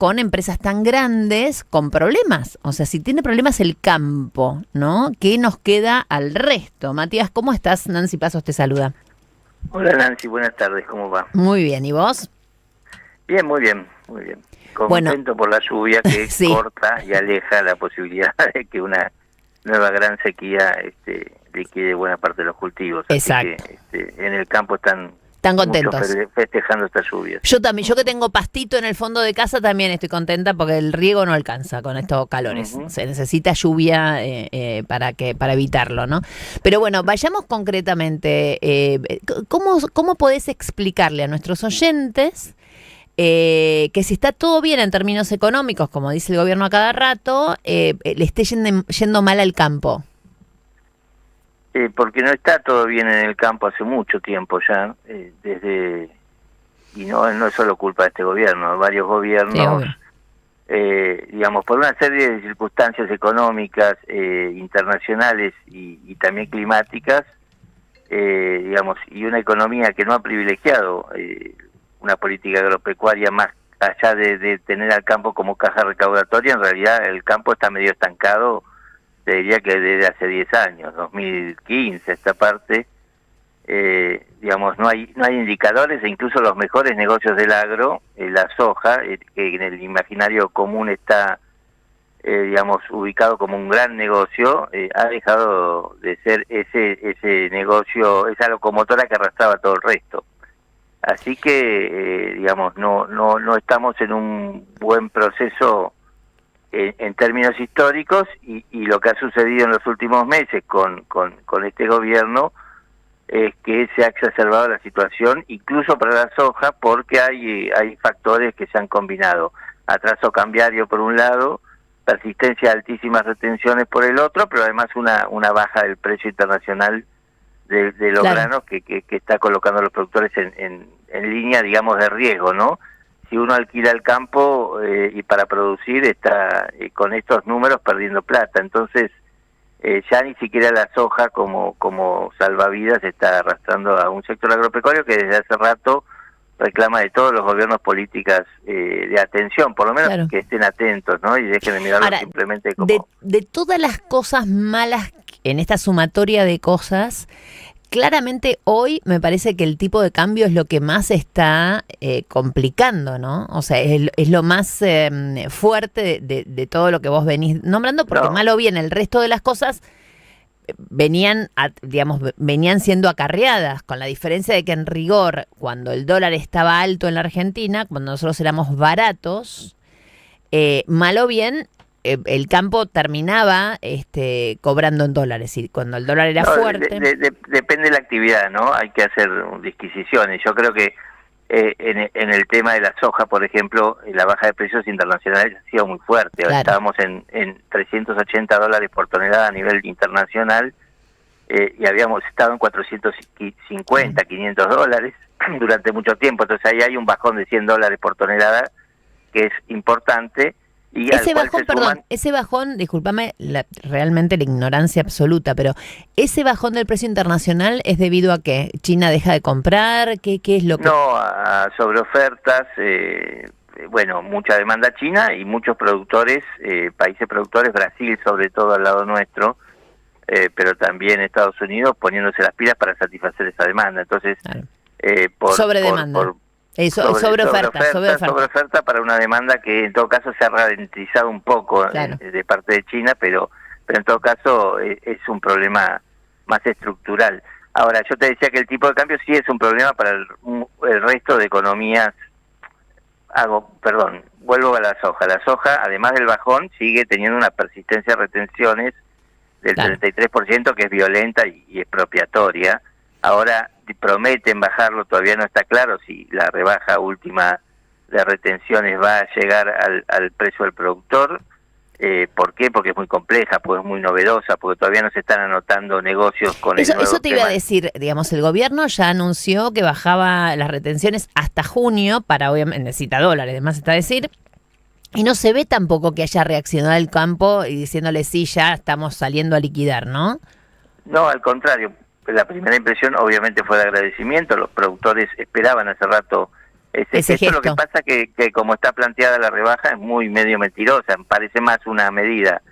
con empresas tan grandes con problemas. O sea, si tiene problemas el campo, ¿no? ¿Qué nos queda al resto? Matías, ¿cómo estás? Nancy Pasos te saluda. Hola Nancy, buenas tardes, ¿cómo va? Muy bien, ¿y vos? Bien, muy bien, muy bien. Bueno, Contento por la lluvia que sí. corta y aleja la posibilidad de que una nueva gran sequía liquide buena parte de los cultivos. Exacto. Así que en el campo están contentos. muchos festejando esta lluvia. Yo también, yo que tengo pastito en el fondo de casa también estoy contenta porque el riego no alcanza con estos calores. Se necesita lluvia para evitarlo, ¿no? Pero bueno, vayamos concretamente. ¿Cómo podés explicarle a nuestros oyentes que si está todo bien en términos económicos, como dice el gobierno a cada rato, le esté yendo mal al campo? Porque no está todo bien en el campo hace mucho tiempo ya, y no es solo culpa de este gobierno, varios gobiernos, digamos, por una serie de circunstancias económicas, internacionales y también climáticas, digamos, y una economía que no ha privilegiado una política agropecuaria más allá de tener al campo como caja recaudatoria. En realidad el campo está medio estancado, te diría que desde hace 10 años, 2015 esta parte, digamos, no hay indicadores, e incluso los mejores negocios del agro, la soja, que en el imaginario común está, digamos, ubicado como un gran negocio, ha dejado de ser ese negocio, esa locomotora que arrastraba todo el resto. Así que, digamos, no estamos en un buen proceso en términos históricos, y lo que ha sucedido en los últimos meses con este gobierno es que se ha exacerbado la situación, incluso para la soja, porque hay factores que se han combinado. Atraso cambiario por un lado, persistencia de altísimas retenciones por el otro, pero además una baja del precio internacional de los granos que está colocando a los productores en línea, digamos, de riesgo, ¿no? Si uno alquila el campo y para producir está con estos números perdiendo plata. Entonces ya ni siquiera la soja como salvavidas está arrastrando a un sector agropecuario que desde hace rato reclama de todos los gobiernos políticas de atención, por lo menos que estén atentos, ¿no? Y dejen de mirarlo simplemente como... De todas las cosas malas en esta sumatoria de cosas, claramente hoy me parece que el tipo de cambio es lo que más está complicando, ¿no? O sea, es lo más fuerte de todo lo que vos venís nombrando, porque mal o bien el resto de las cosas venían siendo acarreadas, con la diferencia de que en rigor, cuando el dólar estaba alto en la Argentina, cuando nosotros éramos baratos, mal o bien el campo terminaba cobrando en dólares, y cuando el dólar era fuerte... Depende de la actividad, ¿no? Hay que hacer disquisiciones. Yo creo que en el tema de la soja, por ejemplo, la baja de precios internacionales ha sido muy fuerte. Estábamos en $380 por tonelada a nivel internacional, y habíamos estado en 450, $500 durante mucho tiempo. Entonces ahí hay un bajón de $100 por tonelada que es importante. Y ese bajón, discúlpame realmente la ignorancia absoluta, pero ese bajón del precio internacional es debido a que China deja de comprar, ¿qué es lo que...? No, a sobreofertas, bueno, mucha demanda china y muchos productores, países productores, Brasil sobre todo al lado nuestro, pero también Estados Unidos poniéndose las pilas para satisfacer esa demanda. Entonces, sobredemanda. Sobre oferta para una demanda que en todo caso se ha ralentizado un poco de parte de China, pero en todo caso es un problema más estructural. Ahora, yo te decía que el tipo de cambio sí es un problema para el resto de economías. Vuelvo a la soja. La soja, además del bajón, sigue teniendo una persistencia de retenciones del 33%, que es violenta y expropiatoria. Ahora prometen bajarlo, todavía no está claro si la rebaja última de retenciones va a llegar al precio del productor. ¿Por qué? Porque es muy compleja, porque es muy novedosa, porque todavía no se están anotando negocios con eso te iba a decir, digamos, el gobierno ya anunció que bajaba las retenciones hasta junio, para obviamente necesita dólares, además está decir, y no se ve tampoco que haya reaccionado el campo y diciéndole sí, ya estamos saliendo a liquidar, ¿no? No, al contrario. La primera impresión obviamente fue de agradecimiento. Los productores esperaban hace rato ese gesto. Lo que pasa que como está planteada la rebaja es muy medio mentirosa, parece más una medida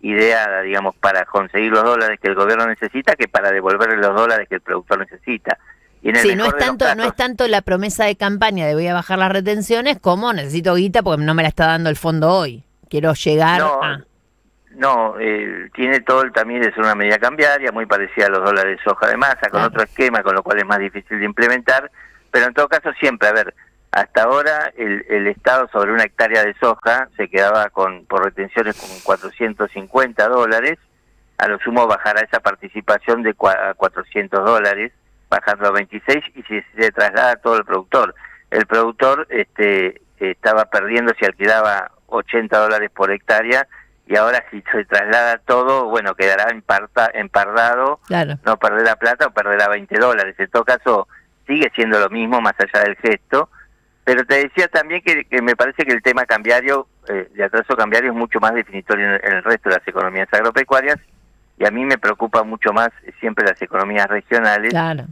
ideada, digamos, para conseguir los dólares que el gobierno necesita que para devolverle los dólares que el productor necesita. Y en el sí, no es tanto la promesa de campaña de voy a bajar las retenciones como necesito guita porque no me la está dando el fondo hoy. Quiero llegar a... No, tiene todo el tamiz de ser una medida cambiaria, muy parecida a los dólares de soja de masa, con otro esquema, con lo cual es más difícil de implementar, pero en todo caso siempre, a ver, hasta ahora el Estado sobre una hectárea de soja se quedaba por retenciones con $450, a lo sumo bajará esa participación de a $400, bajando a 26, y si se traslada a todo el productor estaba perdiendo si alquilaba $80 por hectárea, y ahora si se traslada todo, bueno, quedará empardado, claro. No perderá plata o perderá $20. En todo caso, sigue siendo lo mismo, más allá del gesto. Pero te decía también que me parece que el tema cambiario, de atraso cambiario, es mucho más definitorio en el resto de las economías agropecuarias, y a mí me preocupa mucho más siempre las economías regionales, claro.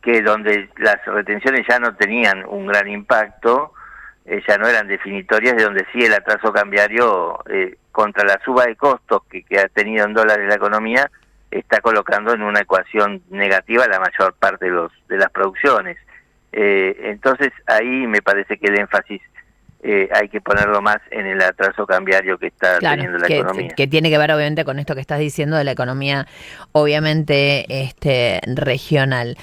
que donde las retenciones ya no tenían un gran impacto, ya no eran definitorias, de donde sí el atraso cambiario, contra la suba de costos que ha tenido en dólares la economía, está colocando en una ecuación negativa la mayor parte de las producciones. Entonces ahí me parece que el énfasis hay que ponerlo más en el atraso cambiario que está teniendo la economía. Que tiene que ver obviamente con esto que estás diciendo de la economía, obviamente regional.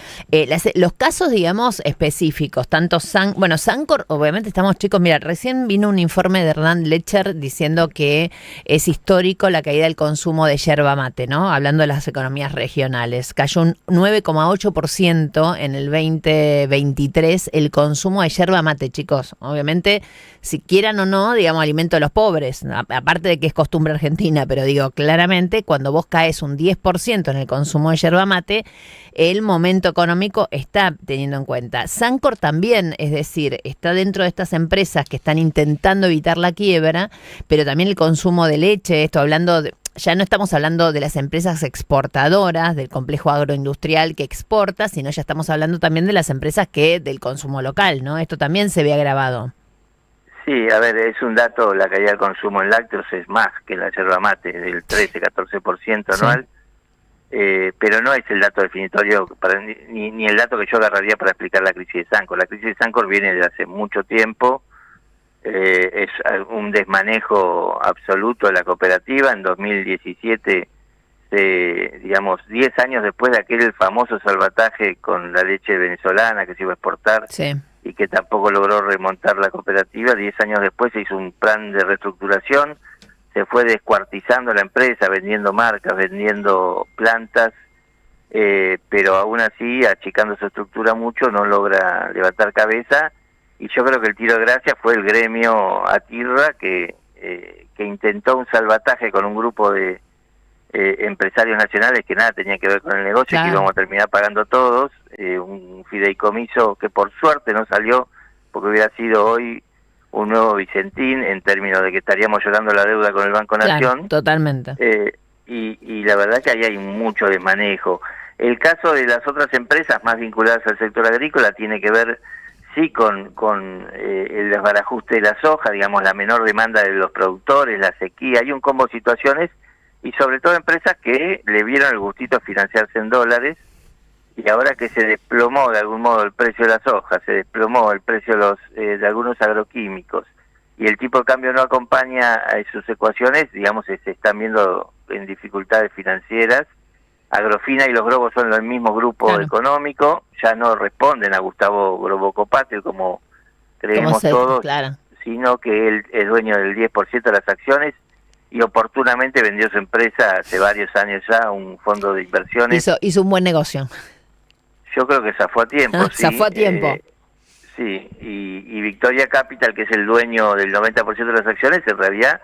Los casos, digamos, específicos, tanto Sancor, obviamente estamos chicos, mira, recién vino un informe de Hernán Lecher diciendo que es histórico la caída del consumo de yerba mate, ¿no? Hablando de las economías regionales. Cayó un 9,8% en el 2023 el consumo de yerba mate, chicos. Obviamente, si quieran o no, digamos, alimento de los pobres, aparte de que es costumbre argentina, pero digo, claramente, cuando vos caes un 10% en el consumo de yerba mate, el momento económico está teniendo en cuenta. Sancor también, es decir, está dentro de estas empresas que están intentando evitar la quiebra, pero también el consumo de leche, ya no estamos hablando de las empresas exportadoras, del complejo agroindustrial que exporta, sino ya estamos hablando también de las empresas del consumo local, ¿no? Esto también se ve agravado. Sí, a ver, es un dato, la caída del consumo en lácteos es más que la yerba mate, del 13-14% anual, sí. Pero no es el dato definitorio, ni el dato que yo agarraría para explicar la crisis de Sancor. La crisis de Sancor viene de hace mucho tiempo, es un desmanejo absoluto de la cooperativa. En 2017, digamos, 10 años después de aquel famoso salvataje con la leche venezolana que se iba a exportar, sí, y que tampoco logró remontar la cooperativa, 10 años después se hizo un plan de reestructuración, se fue descuartizando la empresa, vendiendo marcas, vendiendo plantas, pero aún así, achicando su estructura mucho, no logra levantar cabeza, y yo creo que el tiro de gracia fue el gremio Atirra, que intentó un salvataje con un grupo de empresarios nacionales que nada tenían que ver con el negocio, claro, que íbamos a terminar pagando todos, un fideicomiso que por suerte no salió, porque hubiera sido hoy un nuevo Vicentín, en términos de que estaríamos llorando la deuda con el Banco Nación. Claro, totalmente. Y la verdad que ahí hay mucho desmanejo. El caso de las otras empresas más vinculadas al sector agrícola tiene que ver, sí, con el desbarajuste de la soja, digamos, la menor demanda de los productores, la sequía, hay un combo de situaciones, y sobre todo empresas que le vieron el gustito a financiarse en dólares, y ahora que se desplomó de algún modo el precio de la soja, se desplomó el precio de algunos agroquímicos, y el tipo de cambio no acompaña a sus ecuaciones, digamos, se están viendo en dificultades financieras. Agrofina y los Grobos son el mismo grupo, claro, económico, ya no responden a Gustavo Grobo Copatio como creemos todos, claro, sino que él es dueño del 10% de las acciones, y oportunamente vendió su empresa hace varios años ya a un fondo de inversiones. Hizo un buen negocio. Yo creo que zafó a tiempo. Sí, zafó a tiempo. Sí, y Victoria Capital, que es el dueño del 90% de las acciones, en realidad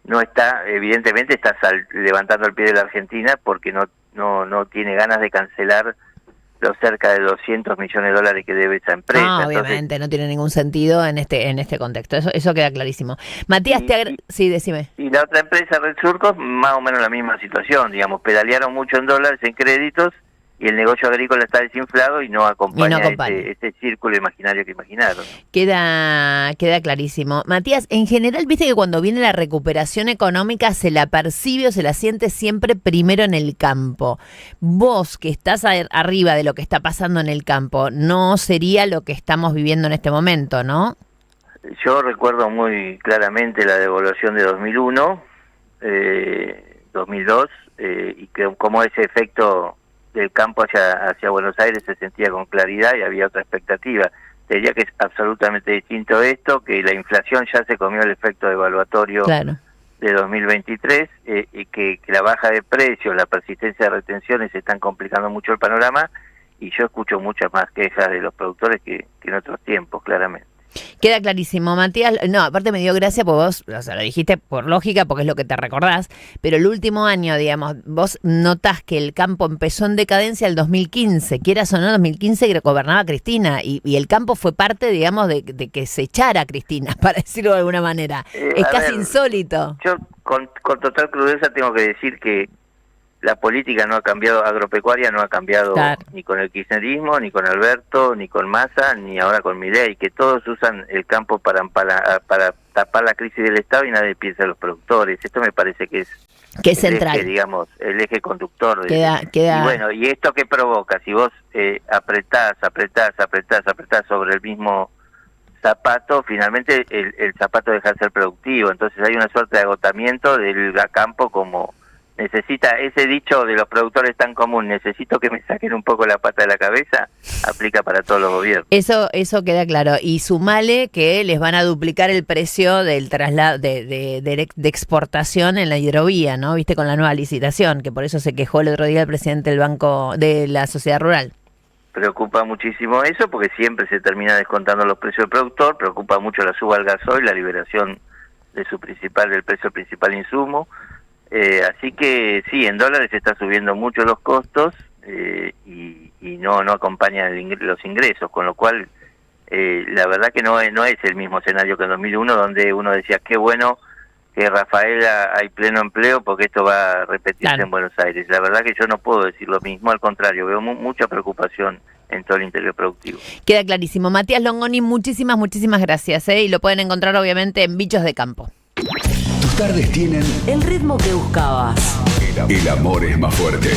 no está, evidentemente está levantando el pie de la Argentina porque no tiene ganas de cancelar los cerca de $200 millones que debe esa empresa. No, obviamente. Entonces, no tiene ningún sentido en este contexto. Eso queda clarísimo. Matías, sí, decime. Y la otra empresa, Red Surcos, más o menos la misma situación, digamos, pedalearon mucho en dólares, en créditos, y el negocio agrícola está desinflado y no acompaña, este círculo imaginario que imaginaron. Queda clarísimo. Matías, en general, viste que cuando viene la recuperación económica se la percibe o se la siente siempre primero en el campo. Vos, que estás arriba de lo que está pasando en el campo, no sería lo que estamos viviendo en este momento, ¿no? Yo recuerdo muy claramente la devaluación de 2001, 2002, y que como ese efecto del campo hacia Buenos Aires se sentía con claridad y había otra expectativa. Te diría que es absolutamente distinto esto, que la inflación ya se comió el efecto devaluatorio de 2023, y que la baja de precios, la persistencia de retenciones están complicando mucho el panorama, y yo escucho muchas más quejas de los productores que en otros tiempos, claramente. Queda clarísimo, Matías. No, aparte me dio gracia porque vos, o sea, lo dijiste por lógica, porque es lo que te recordás, pero el último año, digamos, vos notás que el campo empezó en decadencia el 2015, quieras o no, 2015 que gobernaba Cristina, y el campo fue parte, digamos, de que se echara a Cristina, para decirlo de alguna manera. Es casi insólito. Yo, con total crudeza, tengo que decir que la política no ha cambiado, agropecuaria no ha cambiado ni con el kirchnerismo, ni con Alberto, ni con Massa, ni ahora con Milei, que todos usan el campo para tapar la crisis del Estado y nadie piensa en los productores. Esto me parece que es central. Eje, digamos, el eje conductor. Queda. Y bueno, ¿y esto qué provoca? Si vos apretás sobre el mismo zapato, finalmente el zapato deja de ser productivo. Entonces hay una suerte de agotamiento del campo como... necesita, ese dicho de los productores tan común, necesito que me saquen un poco la pata de la cabeza, aplica para todos los gobiernos. Eso queda claro. Y sumale que les van a duplicar el precio del traslado de exportación en la hidrovía, ¿no? Viste, con la nueva licitación, que por eso se quejó el otro día el presidente del Banco de la Sociedad Rural. Preocupa muchísimo eso, porque siempre se termina descontando los precios del productor, preocupa mucho la suba al gasoil, la liberación del precio principal insumo. Así que sí, en dólares está subiendo mucho los costos, y no acompañan los ingresos, con lo cual la verdad que no es el mismo escenario que en 2001, donde uno decía qué bueno que Rafaela hay pleno empleo porque esto va a repetirse en Buenos Aires. La verdad que yo no puedo decir lo mismo, al contrario, veo mucha preocupación en todo el interior productivo. Queda clarísimo. Matías Longoni, muchísimas gracias, y lo pueden encontrar obviamente en Bichos de Campo. Tus tardes tienen el ritmo que buscabas. El amor es más fuerte.